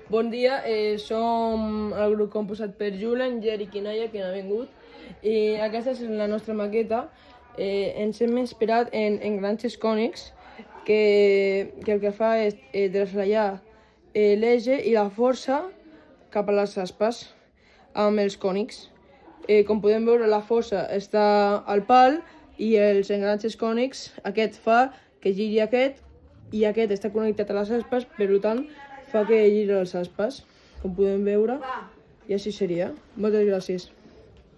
Bon dia, som el grup composat per Julen, Geric i Naya, que no ha vingut. I aquesta és la nostra maqueta. Ens hem inspirat en engranatges cònics que el que fa és traslladar l'eix i la força cap a les aspes amb els cònics. Com podem veure, la força està al pal i els engranatges cònics, aquest fa que giri aquest i aquest està connectat a les aspes, per tant fa que giri les aspes, com podem veure, i així seria. Moltes gràcies.